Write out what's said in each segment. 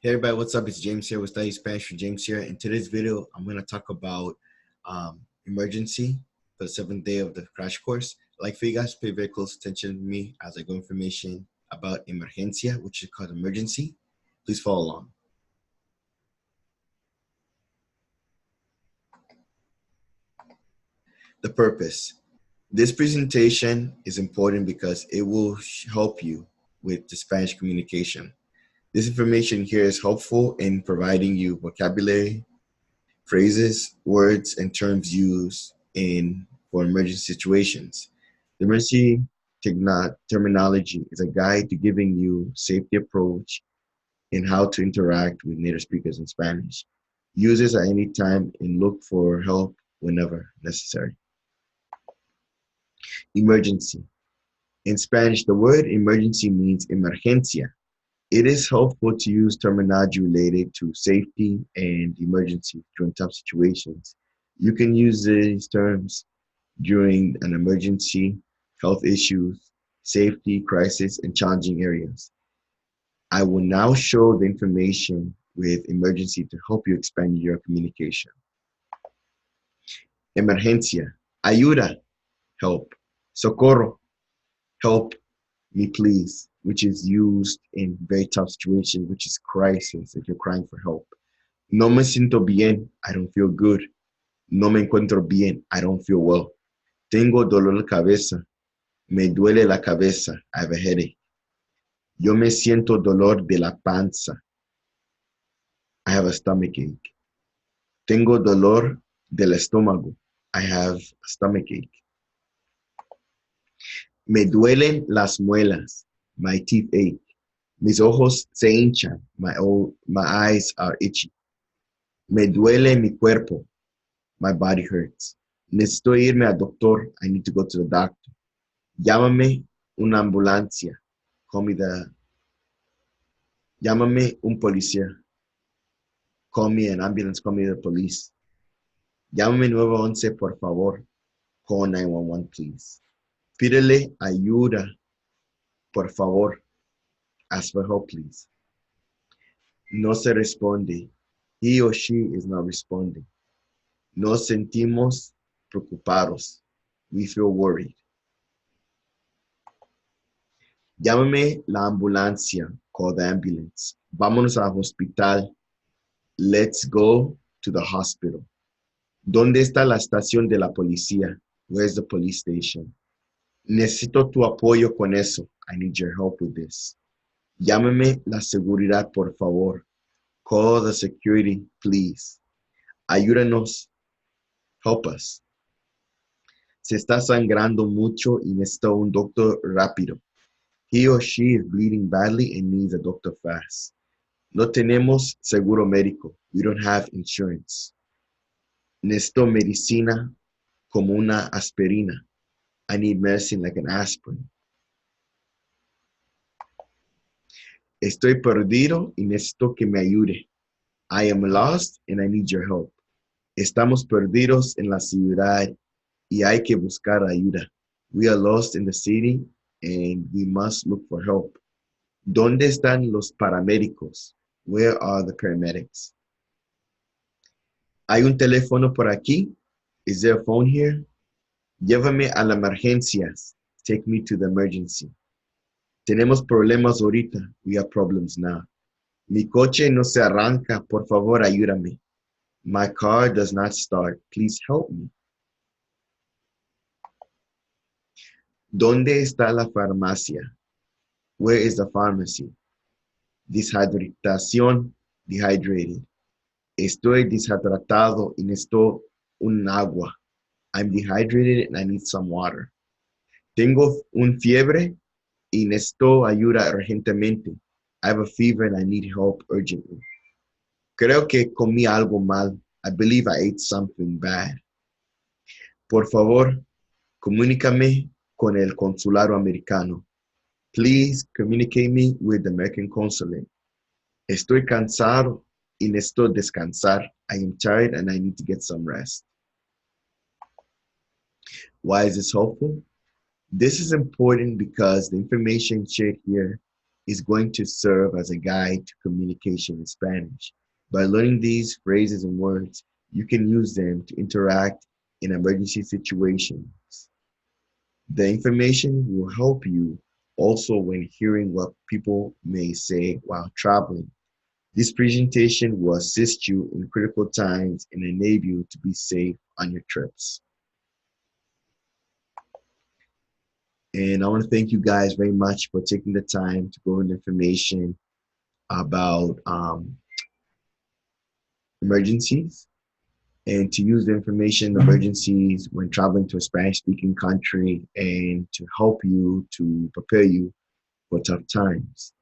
Hey everybody, what's up? It's James here with Study Spanish for James here. In today's video, I'm going to talk about emergency for the seventh day of the crash course. I'd like for you guys to pay very close attention to me as I go information about emergencia, which is called emergency. Please follow along. The purpose. This presentation is important because it will help you with the Spanish communication. This information here is helpful in providing you vocabulary, phrases, words, and terms used for emergency situations. The emergency terminology is a guide to giving you safety approach in how to interact with native speakers in Spanish. Use this at any time and look for help whenever necessary. Emergency. In Spanish, the word emergency means emergencia. It is helpful to use terminology related to safety and emergency during tough situations. You can use these terms during an emergency, health issues, safety, crisis, and challenging areas. I will now show the information with emergency to help you expand your communication. Emergencia, ayuda, help. Socorro, help me please, which is used in very tough situations, which is crisis, if you're crying for help. No me siento bien, I don't feel good. No me encuentro bien, I don't feel well. Tengo dolor de cabeza, me duele la cabeza, I have a headache. Yo me siento dolor de la panza, I have a stomachache. Tengo dolor del estómago, I have a stomachache. Me duelen las muelas, my teeth ache. Mis ojos se hinchan, my eyes are itchy. Me duele mi cuerpo, my body hurts. Necesito irme al doctor, I need to go to the doctor. Llámame una ambulancia, llámame un policía. Call me an ambulance, call me the police. Llámame 911, por favor. Call 911, please. Pídele ayuda, por favor. Ask for help, please. No se responde. He or she is not responding. Nos sentimos preocupados. We feel worried. Llámame la ambulancia. Call the ambulance. Vámonos al hospital. Let's go to the hospital. ¿Dónde está la estación de la policía? Where's the police station? Necesito tu apoyo con eso. I need your help with this. Llámame la seguridad, por favor. Call the security, please. Ayúdanos. Help us. Se está sangrando mucho y necesita un doctor rápido. He or she is bleeding badly and needs a doctor fast. No tenemos seguro médico. We don't have insurance. Necesito medicina como una aspirina. I need medicine like an aspirin. Estoy perdido y necesito que me ayude. I am lost and I need your help. Estamos perdidos en la ciudad y hay que buscar ayuda. We are lost in the city and we must look for help. ¿Dónde están los paramédicos? Where are the paramedics? ¿Hay un teléfono por aquí? Is there a phone here? Llévame a las emergencias. Take me to the emergency. Tenemos problemas ahorita. We have problems now. Mi coche no se arranca. Por favor, ayúdame. My car does not start. Please help me. ¿Dónde está la farmacia? Where is the pharmacy? Deshidratación, dehydrated. Estoy deshidratado y necesito un agua. I'm dehydrated and I need some water. Tengo un fiebre y necesito ayuda urgentemente. I have a fever and I need help urgently. Creo que comí algo mal. I believe I ate something bad. Por favor, comunícame con el consulado americano. Please communicate me with the American consulate. Estoy cansado y necesito descansar. I am tired and I need to get some rest. Why is this helpful? This is important because the information shared here is going to serve as a guide to communication in Spanish. By learning these phrases and words, you can use them to interact in emergency situations. The information will help you also when hearing what people may say while traveling. This presentation will assist you in critical times and enable you to be safe on your trips. And I want to thank you guys very much for taking the time to go into information about emergencies and to use the information in emergencies when traveling to a Spanish speaking country and to help you to prepare you for tough times.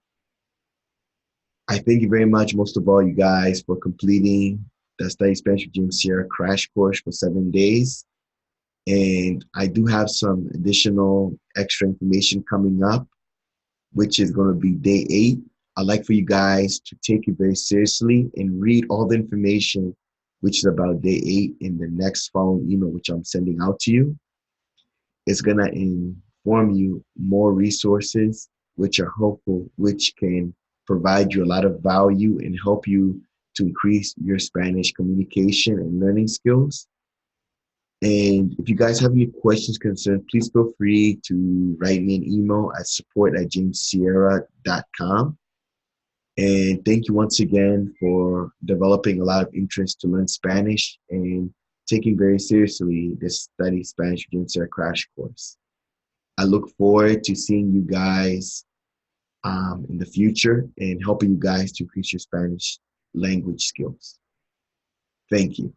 I thank you very much, most of all, you guys, for completing the Study Spanish with James Sierra crash course for 7 days. And I do have some additional extra information coming up, which is going to be day 8. I'd like for you guys to take it very seriously and read all the information, which is about day 8 in the next following email, which I'm sending out to you. It's going to inform you more resources, which are helpful, which can provide you a lot of value and help you to increase your Spanish communication and learning skills. And if you guys have any questions, concerns, please feel free to write me an email at support@jamessierra.com. And thank you once again for developing a lot of interest to learn Spanish and taking very seriously this Study Spanish with James Sierra crash course. I look forward to seeing you guys in the future and helping you guys to increase your Spanish language skills. Thank you.